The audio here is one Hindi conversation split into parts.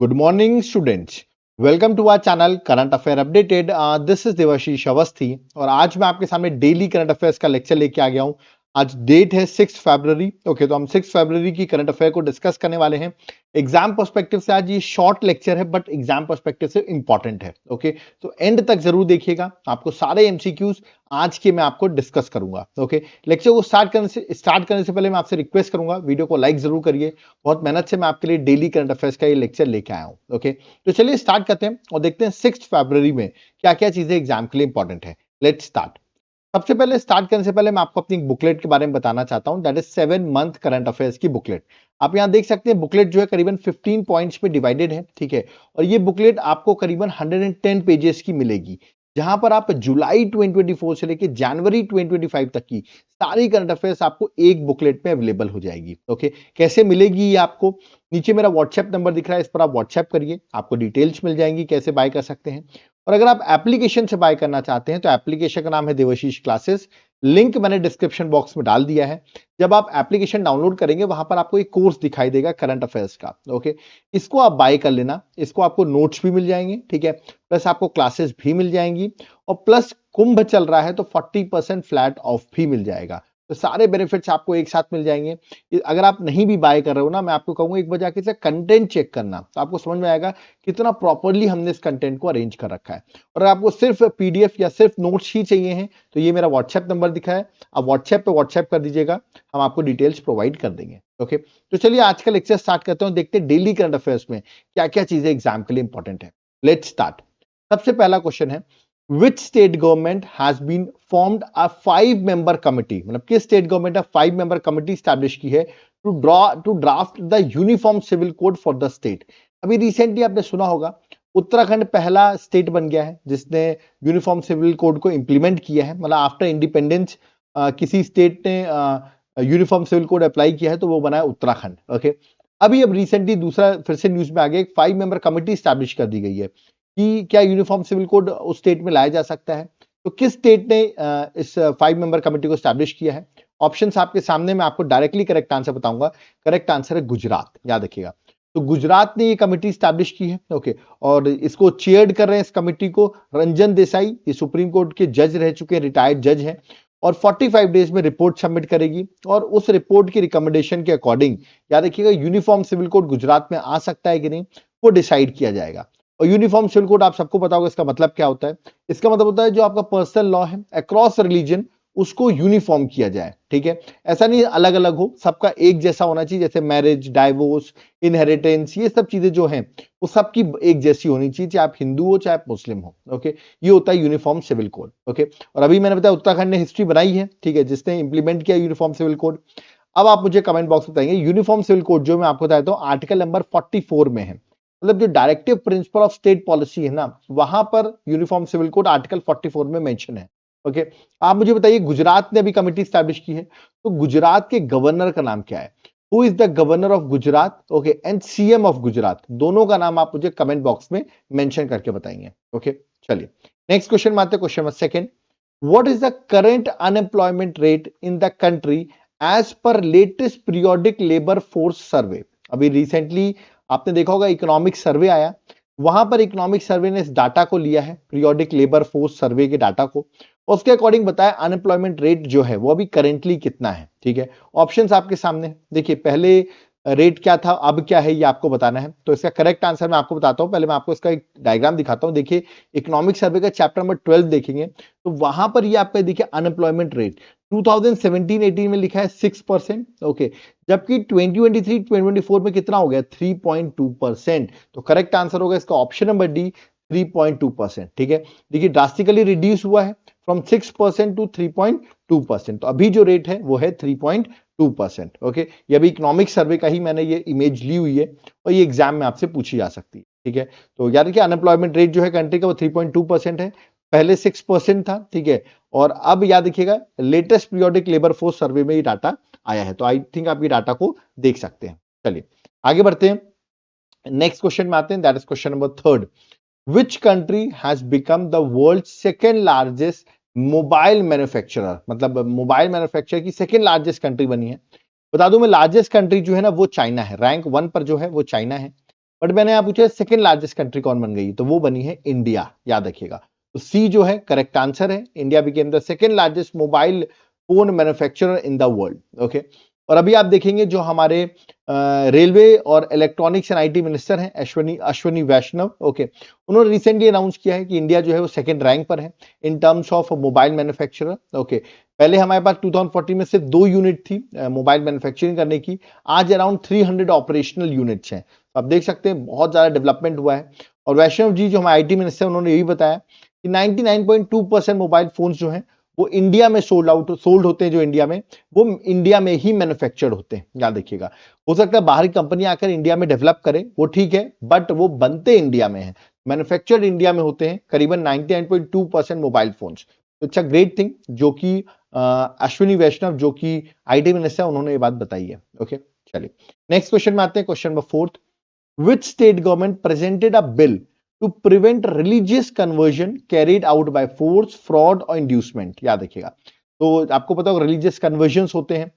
Good morning, students. Welcome to our channel Current Affair Updated. This is Debashish Awasthi और आज मैं आपके सामने डेली करंट अफेयर्स का लेक्चर लेके आ गया हूं। आज डेट है 6 फरवरी। ओके, तो हम 6 फरवरी की करंट अफेयर को डिस्कस करने वाले हैं। एग्जाम पर्सपेक्टिव से आज ये शॉर्ट लेक्चर है बट एग्जाम पर्सपेक्टिव से इंपॉर्टेंट है। ओके, तो एंड तक जरूर देखिएगा, आपको सारे एमसीक्यूज आज के मैं आपको डिस्कस करूंगा। ओके, लेक्चर को स्टार्ट करने से पहले मैं आपसे रिक्वेस्ट करूंगा, वीडियो को लाइक जरूर करिए। बहुत मेहनत से मैं आपके लिए डेली करंट अफेयर्स का ये लेक्चर लेके आया हूँ। ओके, तो चलिए स्टार्ट करते हैं और देखते हैं 6 फरवरी में क्या क्या चीजें एग्जाम के लिए इंपॉर्टेंट है। Let's start. सबसे पहले स्टार्ट करने से पहले मैं आपको अपनी बुकलेट के बारे में बताना चाहता हूं, that is 7 month current affairs की बुकलेट। आप यहां देख सकते हैं बुकलेट जो है करीबन 15 पॉइंट्स में डिवाइडेड है, ठीक है। और ये बुकलेट आपको करीबन 110 पेजेस की मिलेगी, जहां पर आप जुलाई 2024 से लेकर जनवरी 2025 तक की सारी करंट अफेयर्स आपको एक बुकलेट में अवेलेबल हो जाएगी। ओके, कैसे मिलेगी ये आपको? नीचे मेरा व्हाट्सएप नंबर दिख रहा है, इस पर आप व्हाट्सएप करिए, आपको डिटेल्स मिल जाएंगी कैसे बाय कर सकते हैं। और अगर आप एप्लीकेशन से बाय करना चाहते हैं तो एप्लीकेशन का नाम है देवाशीष क्लासेस। लिंक मैंने डिस्क्रिप्शन बॉक्स में डाल दिया है। जब आप एप्लीकेशन डाउनलोड करेंगे वहां पर आपको एक कोर्स दिखाई देगा करंट अफेयर्स का। ओके, इसको आप बाय कर लेना, इसको आपको नोट्स भी मिल जाएंगे, ठीक है, प्लस आपको क्लासेस भी मिल जाएंगी और प्लस कुंभ चल रहा है तो 40% फ्लैट ऑफ भी मिल जाएगा। तो सारे बेनिफिट्स आपको एक साथ मिल जाएंगे। अगर आप नहीं भी बाय कर रहे हो ना, मैं आपको कहूंगा एक बार जाके इसका कंटेंट चेक करना, तो आपको समझ में आएगा कितना प्रॉपर्ली हमने इस कंटेंट को अरेंज कर रखा है। और आपको सिर्फ पीडीएफ या सिर्फ नोट्स ही चाहिए हैं तो ये मेरा व्हाट्सएप नंबर दिखा है, आप व्हाट्सएप पे व्हाट्सएप कर दीजिएगा, हम आपको डिटेल्स प्रोवाइड कर देंगे। ओके, तो चलिए आज का लेक्चर स्टार्ट करते हैं, देखते हैं डेली करंट अफेयर्स में क्या क्या चीजें एग्जाम के लिए इंपॉर्टेंट है। Let's start. सबसे पहला क्वेश्चन है, which state government has been formed a 5-member committee, मतलब किस स्टेट गवर्नमेंट ने 5-member कमिटी स्टैब्लिश की है to draft the uniform civil code for the state. अभी रिसेंटली आपने सुना होगा उत्तराखंड पहला स्टेट बन गया है जिसने यूनिफॉर्म सिविल कोड को इंप्लीमेंट किया है, मतलब आफ्टर इंडिपेंडेंस किसी स्टेट ने यूनिफॉर्म सिविल कोड अप्लाई किया है तो वो बना है उत्तराखंड। ओके, अभी अब रिसेंटली दूसरा फिर से न्यूज में आ गया, एक 5-member कमिटी स्टैब्लिश कर दी गई है कि क्या यूनिफॉर्म सिविल कोड उस स्टेट में लाया जा सकता है। तो किस स्टेट ने इस 5-member कमेटी को स्टैब्लिश किया है? ऑप्शंस आपके सामने, मैं आपको डायरेक्टली करेक्ट आंसर बताऊंगा। करेक्ट आंसर है गुजरात, याद रखिएगा। तो गुजरात ने ये कमेटी स्टैब्लिश की है। ओके, और इसको चेयर्ड कर रहे हैं इस कमेटी को रंजन देसाई, ये सुप्रीम कोर्ट के जज रह चुके हैं, रिटायर्ड जज हैं, और 45 डेज में रिपोर्ट सबमिट करेगी और उस रिपोर्ट की रिकमेंडेशन के अकॉर्डिंग, याद रखिएगा, यूनिफॉर्म सिविल कोड गुजरात में आ सकता है कि नहीं वो डिसाइड किया जाएगा। और यूनिफॉर्म सिविल कोड आप सबको पता होगा इसका मतलब क्या होता है। इसका मतलब होता है जो आपका पर्सनल लॉ है अक्रॉस रिलीजन उसको यूनिफॉर्म किया जाए, ठीक है। ऐसा नहीं अलग अलग हो, सबका एक जैसा होना चाहिए, जैसे मैरिज, डाइवोर्स, इनहेरिटेंस, ये सब चीजें जो हैं वो सबकी एक जैसी होनी चाहिए, चाहे आप हिंदू हो चाहे आप मुस्लिम हो। ओके, ये होता है यूनिफॉर्म सिविल कोड। ओके, और अभी मैंने बताया उत्तराखंड ने हिस्ट्री बनाई है, ठीक है, जिसने इंप्लीमेंट किया यूनिफॉर्म सिविल कोड। अब आप मुझे कमेंट बॉक्स में बताएंगे यूनिफॉर्म सिविल कोड जो मैं आपको बताता हूँ आर्टिकल नंबर 44 में है, मतलब जो directive principle of state policy है ना, वहां पर यूनिफॉर्म सिविल कोड आर्टिकल 44 में मेंशन है। ओके, आप मुझे बताइए गुजरात ने अभी कमेटी स्टैब्लिश की है तो गुजरात के गवर्नर का नाम क्या है? Who is the governor of Gujarat? Okay, and CM of Gujarat, दोनों का नाम आप मुझे कमेंट बॉक्स में मेंशन करके बताएंगे। ओके, चलिए नेक्स्ट क्वेश्चन में आते हैं, question number second. What is the current unemployment rate in the country as per latest periodic labour force survey? अभी रिसेंटली आपने देखा होगा इकोनॉमिक सर्वे आया, वहां पर इकोनॉमिक सर्वे ने इस डाटा को लिया है, पीरियोडिक लेबर फोर्स सर्वे के डाटा को, उसके अकॉर्डिंग बताया अनएम्प्लॉयमेंट रेट जो है वो अभी करेंटली कितना है। ठीक है, ऑप्शंस आपके सामने देखिए, पहले रेट क्या था अब क्या है ये आपको बताना है। तो इसका करेक्ट आंसर मैं आपको बताता हूं, पहले मैं आपको इसका एक डायग्राम दिखाता हूं। देखिए इकोनॉमिक सर्वे का चैप्टर नंबर 12 देखेंगे तो वहां पर ये आपका देखिए अनएम्प्लॉयमेंट रेट 2017-18 में लिखा है 6%। ओके, जबकि 2023-2024 में कितना हो गया 3.2%। तो करेक्ट आंसर होगा इसका ऑप्शन नंबर डी, 3.2%। ठीक है, देखिए ड्रास्टिकली रिड्यूस हुआ है फ्रॉम 6% टू 3.2%। तो अभी जो रेट है वो है 3.2%। ओके, ये अभी इकोनॉमिक सर्वे का ही मैंने ये इमेज ली हुई है और ये एग्जाम में आपसे पूछी जा सकती है। ठीक है, तो याद रखिए अनएम्प्लॉयमेंट रेट जो है कंट्री का वो 3.2% है, पहले 6% था। ठीक है, और अब याद रखिएगा लेटेस्ट पीरियोडिक लेबर फोर्स सर्वे में ये डाटा आया है, तो आई थिंक आप ये डाटा को देख सकते हैं। चलिए आगे बढ़ते हैं, नेक्स्ट क्वेश्चन में आते हैं, that is question number third. Which country has become the world's second largest mobile manufacturer? मतलब मोबाइल मैन्युफैक्चरर की सेकेंड लार्जेस्ट कंट्री बनी है। बता दूं मैं, लार्जेस्ट कंट्री जो है ना वो चाइना है, रैंक 1 पर जो है वो चाइना है। बट मैंने यहाँ पूछा सेकंड लार्जेस्ट कंट्री कौन बन गई, तो वो बनी है इंडिया, याद रखिएगा। तो सी जो है करेक्ट आंसर है, India became the second largest mobile phone manufacturer in the world. Okay, और अभी आप देखेंगे जो हमारे रेलवे और इलेक्ट्रॉनिक्स एंड आईटी मिनिस्टर हैं अश्वनी वैष्णव, ओके, उन्होंने रिसेंटली अनाउंस किया है कि इंडिया जो है वो सेकंड रैंक पर है in terms of mobile manufacturer. Okay, पहले हमारे पास 2014 में सिर्फ 2 यूनिट थी मोबाइल मैन्युफैक्चरिंग करने की, आज अराउंड 300 ऑपरेशनल यूनिट्स हैं। तो आप देख सकते हैं बहुत ज्यादा डेवलपमेंट हुआ है। और वैष्णव जी जो हमारे आईटी मिनिस्टर उन्होंने यही बताया कि 99.2% मोबाइल फोन्स जो हैं वो इंडिया में सोल्ड होते हैं, जो इंडिया में वो इंडिया में ही मैन्युफैक्चर्ड होते हैं, याद रखिएगा। हो सकता है बाहरी कंपनी आकर इंडिया में डेवलप करे, वो ठीक है, बट वो बनते इंडिया में हैं, मैन्युफैक्चर्ड इंडिया में होते हैं करीबन 99.2% मोबाइल फोन्स। तो इट्स अ ग्रेट थिंग जो कि अश्विनी वैष्णव जो कि आईटी मिनिस्टर उन्होंने ये बात बताई है। ओके, चलिए नेक्स्ट क्वेश्चन में आते हैं, question number 4। Which state government presented a bill to prevent religious conversion carried out by force, fraud or inducement? याद रखिएगा। तो आपको पता होगा रिलीजियस कन्वर्जन्स होते हैं,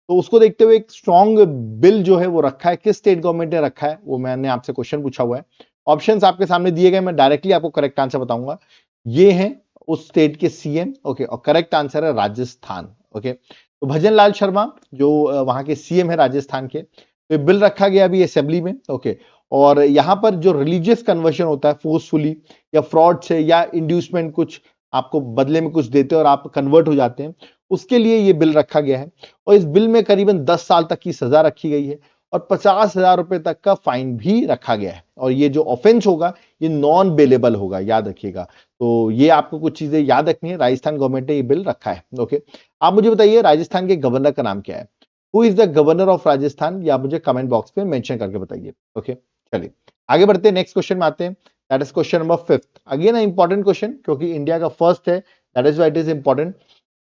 तो उसको देखते हुए एक स्ट्रॉन्ग बिल जो है वो रखा है, किस स्टेट गवर्नमेंट ने रखा है वो मैंने आपसे क्वेश्चन पूछा हुआ है। ऑप्शंस आपके सामने दिए गए, मैं डायरेक्टली आपको करेक्ट आंसर बताऊंगा। ये है उस स्टेट के सीएम, ओके, और करेक्ट आंसर है राजस्थान। ओके, तो भजन लाल शर्मा जो वहां के सीएम है राजस्थान के, तो बिल रखा गया अभी असेंबली में। ओके, और यहां पर जो रिलीजियस कन्वर्शन होता है फोर्सफुली या फ्रॉड से या इंड्यूसमेंट, कुछ आपको बदले में कुछ देते हैं और आप कन्वर्ट हो जाते हैं, उसके लिए ये बिल रखा गया है। और इस बिल में करीबन 10 साल तक की सजा रखी गई है और 50,000 रुपए तक का फाइन भी रखा गया है। और ये जो ऑफेंस होगा ये नॉन बेलेबल होगा, याद रखिएगा। तो ये आपको कुछ चीजें याद रखनी है, राजस्थान गवर्नमेंट ने ये बिल रखा है। ओके, आप मुझे बताइए राजस्थान के गवर्नर का नाम क्या है? Who is the governor of Rajasthan? या मुझे कमेंट बॉक्स में मेंशन करके बताइए। ओके, चलिए आगे बढ़ते हैं, नेक्स्ट क्वेश्चन में आते हैं। That is question number 5। Again important question क्योंकि इंडिया का फर्स्ट है, that is why it is important.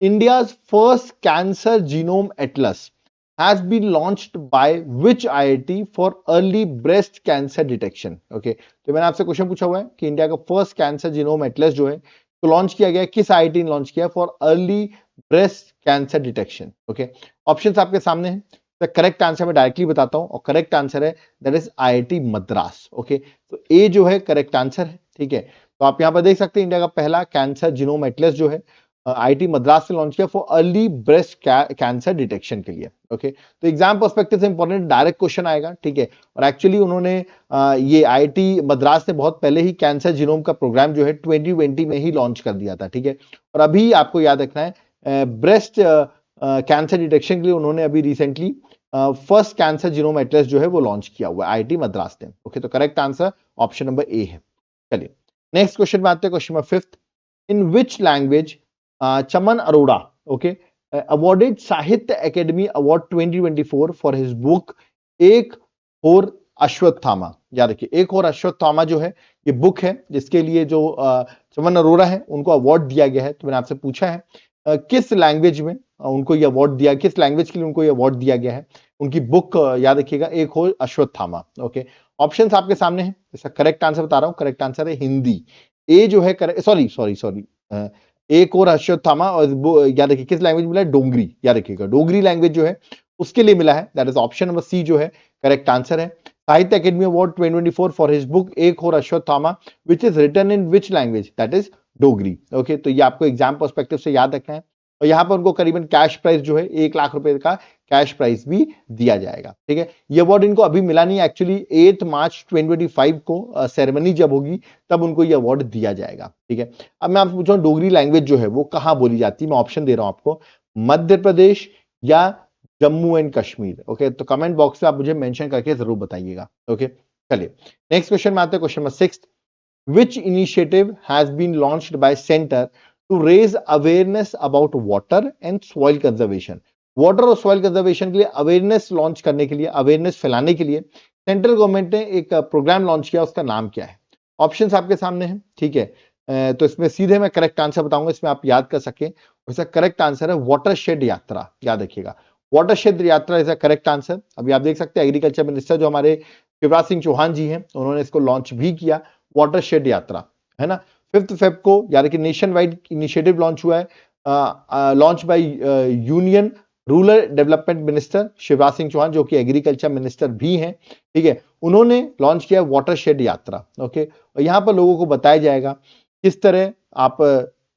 India's first cancer genome Atlas has been launched by which IIT for early breast cancer detection? Okay, तो मैंने आपसे क्वेश्चन पूछा हुआ है कि इंडिया का फर्स्ट कैंसर जीनोम एटलस जो है तो लॉन्च किया गया, किस आईआईटी ने लॉन्च किया for early breast cancer detection? Okay, options आपके सामने हैं, तो करेक्ट आंसर मैं डायरेक्टली बताता हूं और करेक्ट आंसर है that is IIT Madras. Okay, तो ए जो है करेक्ट आंसर है, ठीक है। तो आप यहां पर देख सकते हैं इंडिया का पहला कैंसर जीनोम एटलस जो है आईआईटी मद्रास से लॉन्च किया for early breast cancer detection के लिए। ओके, तो एग्जाम पर्सपेक्टिव से इंपॉर्टेंट डायरेक्ट क्वेश्चन आएगा, ठीक है। और एक्चुअली उन्होंने ये आईआईटी मद्रास ने बहुत पहले ही कैंसर जीनोम का प्रोग्राम जो है 2020 में ही लॉन्च कर दिया था, ठीक है। और अभी आपको याद रखना है ब्रेस्ट कैंसर डिटेक्शन के लिए उन्होंने अभी recently first cancer genome Atlas जो है वो लॉन्च किया हुआ है आईआईटी मद्रास ने। ओके, तो correct answer option number A है। चलिए नेक्स्ट क्वेश्चन में आते हैं, question number 5। In which language Chaman Arora, okay, awarded साहित्य Akademi award 2024 for his book Ek Aur Ashwatthama? याद रखिए, एक और अश्वत्थामा जो है ये बुक है जिसके लिए जो चमन अरोड़ा है उनको अवार्ड दिया गया है। तो मैंने आपसे पूछा है किस लैंग्वेज में उनको ये अवार्ड दिया, किस लैंग्वेज के लिए उनको ये अवार्ड दिया गया है? उनकी बुक याद रखिएगा एक और अश्वत्थामा। ओके, ऑप्शंस आपके सामने हैं, इसका करेक्ट आंसर बता रहा हूं, करेक्ट आंसर है हिंदी। ए जो है सॉरी सॉरी सॉरी एक और अश्वत्थामा, और याद रखिए किस लैंग्वेज मिला है? डोगरी, याद रखिएगा डोगरी लैंग्वेज जो है उसके लिए मिला है, that is option number C जो है करेक्ट आंसर है। Sahitya Akademi award 2024 for his book Ek Aur Ashwatthama which is written in which language? That is Dogri. Okay, तो ये आपको एग्जाम पर्सपेक्टिव से याद रखना है। और यहाँ पर उनको करीबन कैश प्राइस जो है 1 लाख रुपए का कैश प्राइस भी दिया जाएगा, ठीक है। ये अवार्ड इनको अभी मिला नहीं, एक्चुअली 8 मार्च 2025 को सेरेमनी जब होगी तब उनको ये अवार्ड दिया जाएगा, ठीक है। अब मैं आपसे पूछ रहा हूँ डोगरी लैंग्वेज जो है वो कहाँ बोली जाती है? मैं ऑप्शन दे रहा हूं आपको, मध्य प्रदेश या जम्मू एंड कश्मीर। ओके, तो कमेंट बॉक्स में आप मुझे मेंशन करके जरूर बताइएगा। ओके, चलिए नेक्स्ट क्वेश्चन में आते हैं, question number 6। Which initiative has been launched by centre to raise awareness about water and soil conservation? Water और सॉइल कंजर्वेशन के लिए अवेयरनेस लॉन्च करने के लिए, अवेयरनेस फैलाने के लिए सेंट्रल गवर्नमेंट ने एक प्रोग्राम लॉन्च किया, उसका नाम क्या है? ऑप्शंस आपके सामने हैं, ठीक है। तो इसमें सीधे मैं करेक्ट आंसर बताऊंगा, इसमें आप याद कर सकें। इसका करेक्ट आंसर है वाटरशेड यात्रा, याद रखिएगा वाटरशेड यात्रा इज अ करेक्ट आंसर। अभी आप देख सकते हैं एग्रीकल्चर मिनिस्टर जो हमारे शिवराज सिंह चौहान जी हैं उन्होंने इसको लॉन्च भी किया, वाटरशेड यात्रा, है ना। 5 फेब को यानी कि नेशन वाइड इनिशिएटिव लॉन्च हुआ है, launch by union rural development minister Shivraj Singh Chouhan जो कि एग्रीकल्चर मिनिस्टर भी हैं, ठीक है। उन्होंने लॉन्च किया वाटरशेड यात्रा। ओके, और यहाँ पर लोगों को बताया जाएगा किस तरह आप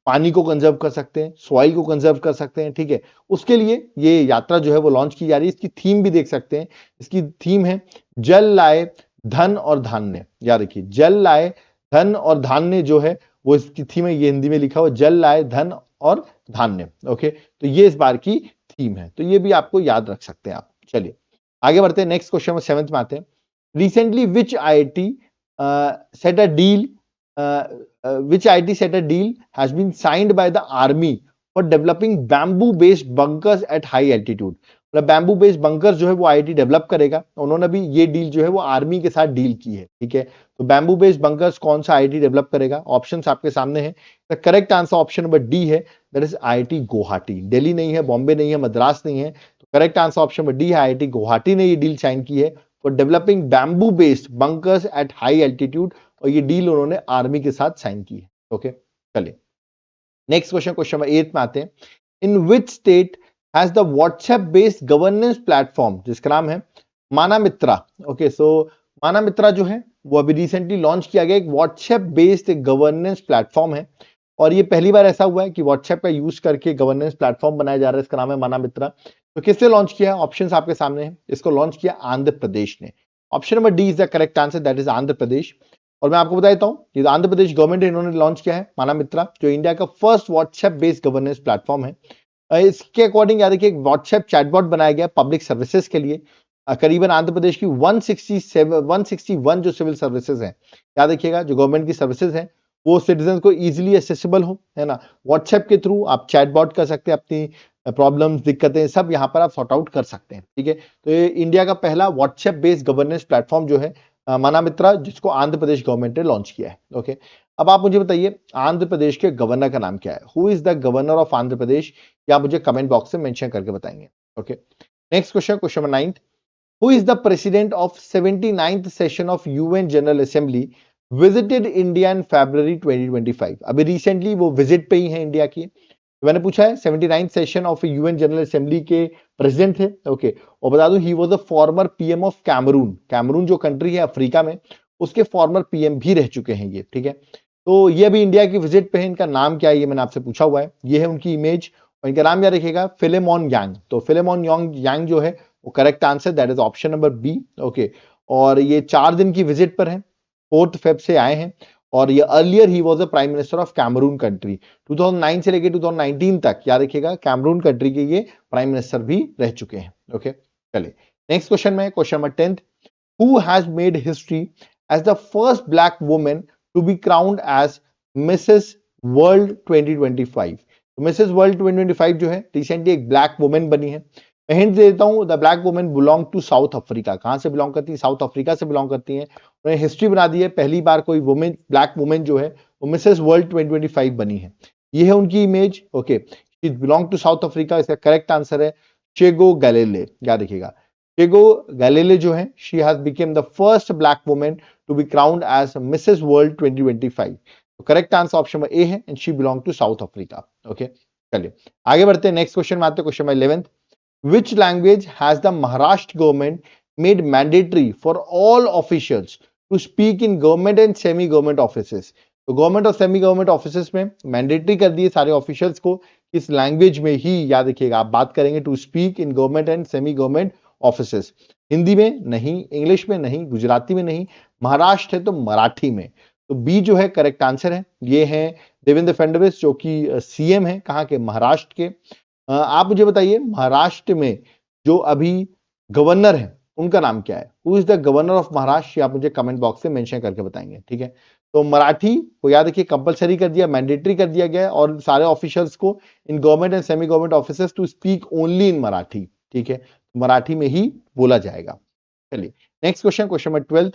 पानी को कंजर्व कर सकते हैं, सॉइल को कंजर्व कर सकते हैं। ठीक है, उसके लिए ये यात्रा जो है वो लॉन्च की जा रही है। इसकी थीम भी देख सकते हैं, इसकी थीम है जल लाए धन और धान्य। याद रखिए, जल लाए धन और धान्य जो है वो इसकी थीम है। ये हिंदी में लिखा हुआ, जल लाए धन और धान्य। ओके, तो ये इस बार की थीम है, तो ये भी आपको याद रख सकते हैं आप। चलिए आगे बढ़ते हैं, नेक्स्ट क्वेश्चन में 7th में आते हैं। Recently which IIT set a deal which IIT set a deal has been signed by the army for developing bamboo based bunkers at high altitude। मतलब बैम्बू बेस्ड बंकर जो है वो आईआईटी डेवलप करेगा। उन्होंने भी ये डील जो है वो आर्मी के साथ डील की है। ठीक है, तो बैम्बू बेस्ड बंकर्स कौन सा आईआईटी डेवलप करेगा? ऑप्शंस आपके सामने है। The correct answer option number D है, that is IIT Guwahati. Delhi नहीं है, बॉम्बे नहीं है, मद्रास नहीं है, तो correct answer option number D है, आईआईटी गुवाहाटी ने ये डील साइन की है for developing bamboo based bunkers at high altitude, और ये डील उन्होंने आर्मी के साथ साइन की है। ओके, चलिए नेक्स्ट क्वेश्चन, क्वेश्चन नंबर 8 में आते हैं। In which state has the WhatsApp based governance platform, जिसका नाम है माना मित्रा। ओके, सो माना मित्रा जो है वो अभी रिसेंटली लॉन्च किया गया एक व्हाट्सएप बेस्ड गवर्नेंस प्लेटफॉर्म है, और ये पहली बार ऐसा हुआ है कि व्हाट्सएप का यूज करके गवर्नेंस प्लेटफॉर्म बनाया जा रहा है। इसका नाम है माना मित्रा। तो किसने लॉन्च किया? ऑप्शंस आपके सामने हैं। इसको लॉन्च किया आंध्र प्रदेश ने। Option number D is the correct answer, that is Andhra Pradesh. और मैं आपको बता देता हूं, ये आंध्र प्रदेश गवर्नमेंट इन्होंने लॉन्च किया है माना मित्रा, जो इंडिया का first WhatsApp based governance platform है। इसके अकॉर्डिंग याद रखिए, एक व्हाट्सएप चैटबॉट बनाया गया पब्लिक सर्विसेज के लिए। करीबन आंध्र प्रदेश की 161 जो सिविल सर्विसेज हैं, याद रखिएगा, जो गवर्नमेंट की सर्विसेज हैं वो सिटीजन को इजीली एक्सेसिबल हो, है ना। व्हाट्सएप के थ्रू आप चैटबॉट कर सकते हैं, अपनी प्रॉब्लम्स, दिक्कतें सब यहाँ पर आप सॉर्ट आउट कर सकते हैं। ठीक है, तो ये इंडिया का पहला व्हाट्सएप बेस्ड गवर्नेंस प्लेटफॉर्म जो है माना मित्रा, जिसको आंध्र प्रदेश गवर्नमेंट ने लॉन्च किया है। ओके, अब आप मुझे बताइए आंध्र प्रदेश के गवर्नर का नाम क्या है? Who is the governor of Andhra Pradesh? या आप मुझे कमेंट बॉक्स में मेंशन करके बताएंगे। Okay, next question, question number 9। Who is the president of 79th session of UN general assembly visited India in February 2025? अभी रिसेंटली वो विजिट पे ही है इंडिया की। मैंने पूछा है 79th session of UN general assembly के प्रेसिडेंट थे। ओके, और बता दूं he was the former PM of Cameroon. Cameroon जो कंट्री है अफ्रीका में, उसके फॉर्मर पीएम भी रह चुके हैं ये। ठीक है, तो ये अभी इंडिया की विजिट पे है। इनका नाम क्या है ये मैंने आपसे पूछा हुआ है। ये है उनकी इमेज, और इनका नाम याद रखिएगा, फिलेमॉन यांग। तो फिलेमॉन यांग जो है वो correct answer, that is option number B. Okay, और ये 4 दिन की विजिट पर है, 4 फेब से आए हैं, और ये earlier he was the prime minister of Cameroon country. 2009 से लेके 2019 तक याद रखिएगा कैमरून कंट्री के ये प्राइम मिनिस्टर भी रह चुके हैं। ओके, चलिए नेक्स्ट क्वेश्चन में, question number 10। Who has made history as the first black woman to be crowned as Mrs World 2025? तो मिसेस वर्ल्ड 2025 जो है रिसेंटली एक ब्लैक वुमेन बनी है। मैं हिंट दे देता हूं, the black women belong to South Africa. कहां से बिलोंग करती है? साउथ अफ्रीका से बिलोंग करती है। उन्होंने हिस्ट्री बना दी है, पहली बार कोई वुमेन, ब्लैक वुमेन जो है वो मिसेस वर्ल्ड 2025 बनी है। ये है उनकी image. Okay, she belong to South Africa. इसका करेक्ट आंसर है चेगो गैलेले। याद रखिएगा, चेगो गैलेले जो है, she has become the first black women to be crowned as Mrs World 2025। तो correct answer option number A है, and she belong to South Africa. Okay, चलिए आगे बढ़ते हैं, नेक्स्ट क्वेश्चन में आते हैं, question number 11। Which language has the Maharashtra government made mandatory for all officials to speak in government and semi-government offices? तो गवर्नमेंट और सेमी गवर्नमेंट ऑफिसेस में मैंडेटरी कर दिए सारे ऑफिशियल्स को, इस लैंग्वेज में ही, याद रखिएगा, आप बात करेंगे to speak in government and semi government offices. Hindi में नहीं, इंग्लिश में नहीं, गुजराती में नहीं, महाराष्ट्र है तो मराठी में। तो बी जो है करेक्ट आंसर है। ये है देवेंद्र फडणवीस, जो कि सीएम है कहाँ के? महाराष्ट्र के। आप मुझे बताइए महाराष्ट्र में जो अभी गवर्नर है उनका नाम क्या है? Who is the governor of Maharashtra? आप मुझे कमेंट बॉक्स में मेंशन करके बताएंगे। ठीक है, तो मराठी को याद रखिए कंपलसरी कर दिया, मैंडेटरी कर दिया गया है, और सारे ऑफिशियल्स को in government and semi government officers to speak only in Marathi. ठीक है, तो मराठी में ही बोला जाएगा। चलिए next question, question number 12।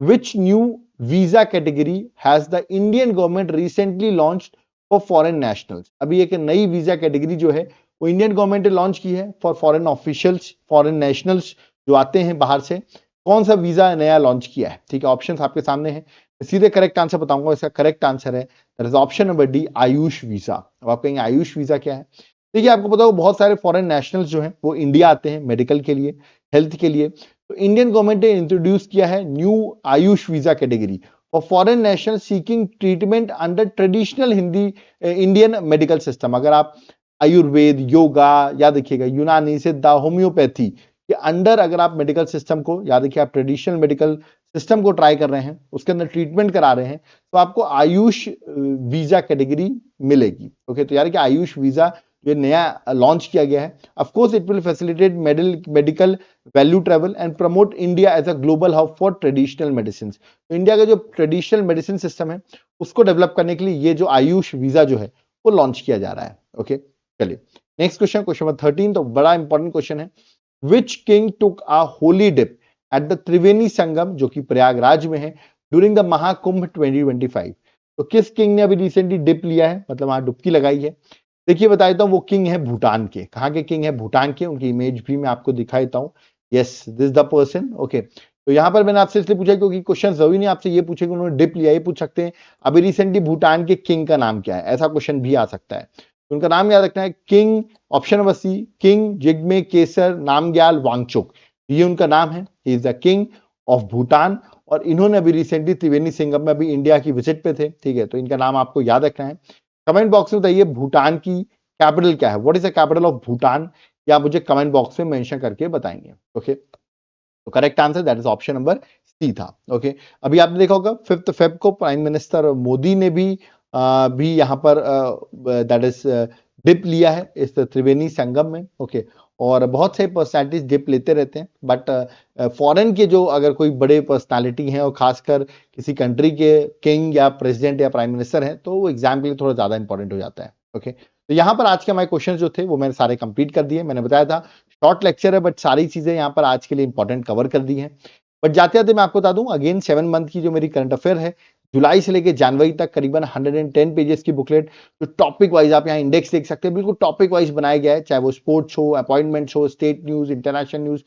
Which new visa category has the Indian government recently launched for foreign nationals? अभी एक नई वीजा कैटेगरी जो है वो इंडियन गवर्नमेंट ने लॉन्च की है for foreign officials, foreign nationals जो आते हैं बाहर से। कौन सा वीजा नया लॉन्च किया है? ठीक है, ऑप्शंस आपके सामने हैं, सीधे करेक्ट आंसर बताऊंगा। इसका करेक्ट आंसर है that is option number D, Ayush visa. अब आप कहेंगे आयुष वीजा क्या है? देखिए, आपको पता हो बहुत सारे फॉरेन नेशनल्स जो हैं वो इंडिया आते हैं मेडिकल के लिए, हेल्थ के लिए। तो इंडियन गवर्नमेंट ने इंट्रोड्यूस किया है new Ayush visa category for foreign national seeking treatment under traditional Hindi Indian medical system. अगर आप आयुर्वेद, योगा, याद रखिएगा यूनानी, सिद्धा, होम्योपैथी के अंडर अगर आप मेडिकल सिस्टम को, याद रखिए आप ट्रेडिशनल मेडिकल सिस्टम को ट्राई कर रहे हैं, उसके अंदर ट्रीटमेंट करा रहे हैं, तो आपको आयुष वीजा कैटेगरी मिलेगी। ओके, तो यार कि आयुष वीजा जो नया लॉन्च किया गया है, of course it will facilitate medical value travel and promote India as a global hub for traditional medicine. तो इंडिया का जो ट्रेडिशनल मेडिसिन सिस्टम है उसको डेवलप करने के लिए ये जो आयुष वीजा जो है वो लॉन्च किया जा रहा है। ओके, चलिए नेक्स्ट क्वेश्चन, क्वेश्चन नंबर 13, तो बड़ा इंपॉर्टेंट क्वेश्चन है। Which king took a holy dip at the Triveni Sangam, जो कि प्रयागराज में है, ड्यूरिंग द महाकुंभ 2025। तो किस किंग ने अभी रिसेंटली डिप लिया है, मतलब वहां डुबकी लगाई है? देखिए बता देता हूँ, वो किंग है भूटान के। कहाँ के किंग है? भूटान के। उनकी इमेज भी मैं आपको दिखा देता हूँ। Yes, this the person. Okay, तो यहाँ पर मैंने आपसे इसलिए पूछा क्योंकि क्वेश्चन जरूरी नहीं आपसे ये पूछे कि उन्होंने डिप लिया, ये पूछ सकते हैं अभी रिसेंटली भूटान के किंग का नाम क्या है, ऐसा क्वेश्चन भी आ सकता है। तो उनका नाम याद रखना है, king, option number C, king Jigme Khesar Namgyel Wangchuck, ये उनका नाम है। He is the king of Bhutan, और इन्होंने अभी रिसेंटली त्रिवेणी संगम में अभी इंडिया की विजिट पे थे। ठीक है, तो इनका नाम आपको याद रखना है। कमेंट बॉक्स में बताइए भूटान की कैपिटल क्या है, what is the capital of Bhutan, या मुझे कमेंट बॉक्स में मेंशन करके बताएंगे। ओके, तो correct answer that is option number C था। ओके, अभी आपने देखा होगा 5 फेब को प्राइम मिनिस्टर मोदी ने भी यहाँ पर दैट इज डिप लिया है इस त्रिवेणी संगम में। ओके, और बहुत से पर्सनालिटीज डिप लेते रहते हैं, बट फॉरेन के जो अगर कोई बड़े पर्सनालिटी हैं और खासकर किसी कंट्री के किंग या प्रेसिडेंट या प्राइम मिनिस्टर हैं, तो वो एग्जाम के लिए थोड़ा ज्यादा इंपॉर्टेंट हो जाता है। ओके, तो यहाँ पर आज के हमारे क्वेश्चन जो थे वो मैंने सारे कंप्लीट कर दिए। मैंने बताया था शॉर्ट लेक्चर है, बट सारी चीजें यहाँ पर आज के लिए इंपॉर्टेंट कवर कर दी हैं। बट जाते जाते मैं आपको बता दूं अगेन 7 मंथ की जो मेरी करंट अफेयर है, जुलाई से लेकर जनवरी तक करीबन 110 पेजेस की बुकलेट, जो टॉपिक वाइज आप यहाँ इंडेक्स देख सकते हैं, बिल्कुल टॉपिक वाइज बनाया गया है, चाहे वो स्पोर्ट्स हो, अपॉइंटमेंट्स हो, स्टेट न्यूज, इंटरनेशनल न्यूज,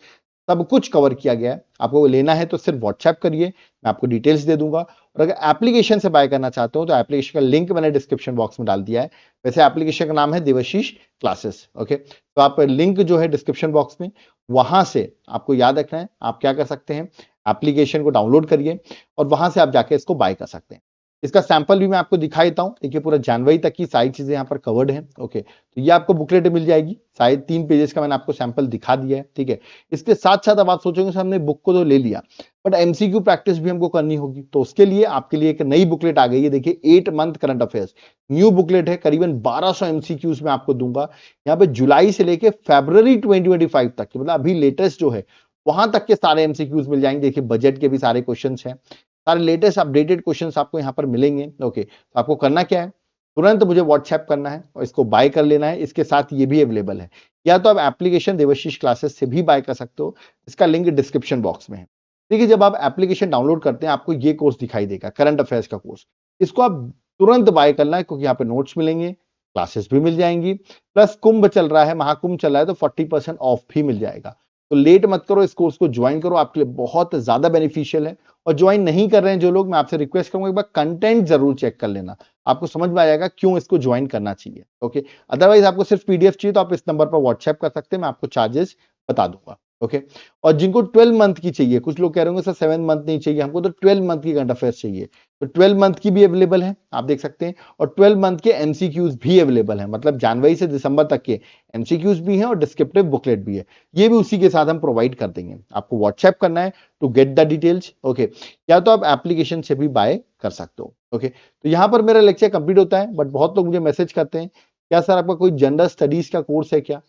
सब कुछ कवर किया गया है। आपको लेना है तो सिर्फ व्हाट्सएप करिए, मैं आपको डिटेल्स दे दूंगा। और अगर एप्लीकेशन से बाय करना चाहते हो तो एप्लीकेशन का लिंक मैंने डिस्क्रिप्शन बॉक्स में डाल दिया है। वैसे एप्लीकेशन का नाम है देवाशीष क्लासेस। ओके, तो आप लिंक जो है डिस्क्रिप्शन बॉक्स में, वहां से आपको याद रखना है, आप क्या कर सकते हैं, एप्लीकेशन को डाउनलोड करिए और वहां से आप जाके इसको बाय कर सकते हैं। इसका सैंपल भी मैं आपको दिखा देता हूं। देखिए पूरा जनवरी तक की सारी चीजें यहाँ पर कवर्ड है। ओके, तो ये आपको बुकलेट मिल जाएगी, शायद 3 पेजेस का मैंने आपको सैंपल दिखा दिया है। ठीक है, इसके साथ साथ अब आप सोचेंगे सर हमने बुक को तो ले लिया, बट एमसीक्यू प्रैक्टिस भी हमको करनी होगी, तो उसके लिए आपके लिए एक नई बुकलेट आ गई है। देखिए 8 month current affairs new booklet है, करीबन 1200 एमसीक्यूज में आपको दूंगा। यहाँ पे जुलाई से लेके फरवरी 2025 तक के, मतलब अभी लेटेस्ट जो है वहां तक के सारे एमसीक्यूज मिल जाएंगे। देखिए बजट के भी सारे क्वेश्चन हैं, सारे लेटेस्ट अपडेटेड क्वेश्चंस आपको यहाँ पर मिलेंगे। ओके, तो आपको करना क्या है, तुरंत मुझे व्हाट्सएप करना है और इसको बाय कर लेना है। इसके साथ ये भी अवेलेबल है, या तो आप एप्लीकेशन देवाशीष क्लासेस से भी बाय कर सकते हो, इसका लिंक डिस्क्रिप्शन बॉक्स में है। देखिए जब आप एप्लीकेशन डाउनलोड करते हैं आपको ये कोर्स दिखाई देगा, करंट अफेयर्स का कोर्स, इसको आप तुरंत बाय करना है क्योंकि यहाँ पे नोट्स मिलेंगे, क्लासेस भी मिल जाएंगी, प्लस कुंभ चल रहा है, महाकुंभ चल रहा है, तो 40% ऑफ भी मिल जाएगा। तो लेट मत करो, इस कोर्स को ज्वाइन करो, आपके लिए बहुत ज्यादा बेनिफिशियल है। और ज्वाइन नहीं कर रहे हैं जो लोग, मैं आपसे रिक्वेस्ट करूंगा एक बार कंटेंट जरूर चेक कर लेना, आपको समझ में आ जाएगा क्यों इसको ज्वाइन करना चाहिए। ओके, अदरवाइज आपको सिर्फ पीडीएफ चाहिए तो आप इस नंबर पर व्हाट्सएप कर सकते हैं, मैं आपको चार्जेस बता दूंगा। ओके, और जिनको 12 मंथ की चाहिए, कुछ लोग कह रहे होंगे सर 7 मंथ नहीं चाहिए हमको, तो 12 मंथ की करंट अफेयर्स चाहिए, तो 12 मंथ की भी अवेलेबल है, आप देख सकते हैं। और 12 मंथ के एमसीक्यूज भी अवेलेबल है, मतलब जनवरी से दिसंबर तक के एमसीक्यूज भी हैं और डिस्क्रिप्टिव बुकलेट भी है, ये भी उसी के साथ हम प्रोवाइड कर देंगे। आपको व्हाट्सएप करना है to get the details. Okay, या तो आप एप्लीकेशन से भी बाय कर सकते हो। ओके, तो यहाँ पर मेरा लेक्चर कंप्लीट होता है, बट बहुत लोग मुझे मैसेज करते हैं क्या सर आपका कोई जनरल स्टडीज का कोर्स है क्या,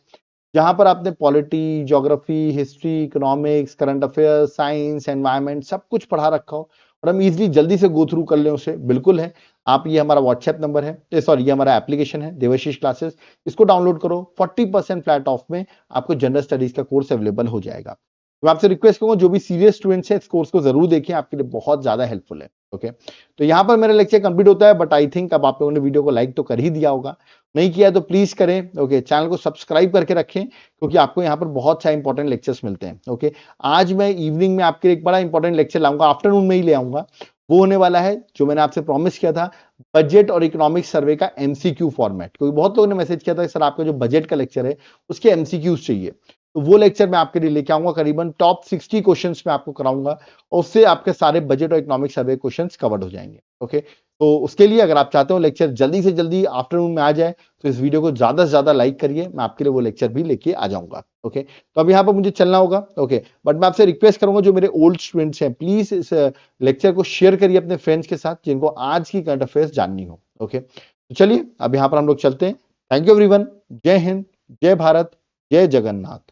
जहां पर आपने polity, geography, history, economics, current affairs, science, environment सब कुछ पढ़ा रखा हो और हम इजीली जल्दी से गो थ्रू कर लें उसे, बिल्कुल है। आप, ये हमारा व्हाट्सएप नंबर है, सॉरी ये हमारा एप्लीकेशन है देवाशीष क्लासेस, इसको डाउनलोड करो, 40% फ्लैट ऑफ में आपको जनरल स्टडीज का कोर्स अवेलेबल हो जाएगा। मैं आपसे रिक्वेस्ट करूंगा जो भी सीरियस स्टूडेंट्स हैं इस कोर्स को जरूर देखें, आपके लिए बहुत ज्यादा हेल्पफुल है। ओके, तो यहाँ पर मेरा लेक्चर कंप्लीट होता है, बट आई थिंक अब आप लोगों ने वीडियो को लाइक तो कर ही दिया होगा, नहीं किया तो प्लीज करें। ओके, चैनल को सब्सक्राइब करके रखें क्योंकि आपको यहाँ पर बहुत सारे इंपॉर्टेंट लेक्चर्स मिलते हैं। ओके, आज मैं इवनिंग में आपके लिए एक बड़ा इंपॉर्टेंट लेक्चर लाऊंगा, आफ्टरनून में ही ले आऊंगा, वो होने वाला है जो मैंने आपसे प्रॉमिस किया था, बजट और इकोनॉमिक सर्वे का एमसीक्यू फॉर्मेट, क्योंकि बहुत लोगों ने मैसेज किया था सर आपका जो बजट का लेक्चर है उसके एमसीक्यूज चाहिए। तो वो लेक्चर मैं आपके लिए लेके आऊंगा, करीबन टॉप 60 क्वेश्चंस मैं आपको कराऊंगा और उससे आपके सारे बजट और इकोनॉमिक सर्वे क्वेश्चंस कवर्ड हो जाएंगे। ओके, तो उसके लिए अगर आप चाहते हो लेक्चर जल्दी से जल्दी आफ्टरनून में आ जाए तो इस वीडियो को ज्यादा से ज्यादा लाइक करिए, मैं आपके लिए वो लेक्चर भी लेके आ जाऊंगा। ओके, तो अब यहाँ पर मुझे चलना होगा। ओके, बट मैं आपसे रिक्वेस्ट करूंगा जो मेरे ओल्ड स्टूडेंट्स हैं, प्लीज इस लेक्चर को शेयर करिए अपने फ्रेंड्स के साथ जिनको आज की करंट अफेयर्स जाननी हो। ओके, तो चलिए अब यहाँ पर हम लोग चलते हैं। Thank you everyone. जय हिंद, जय भारत, जय जगन्नाथ।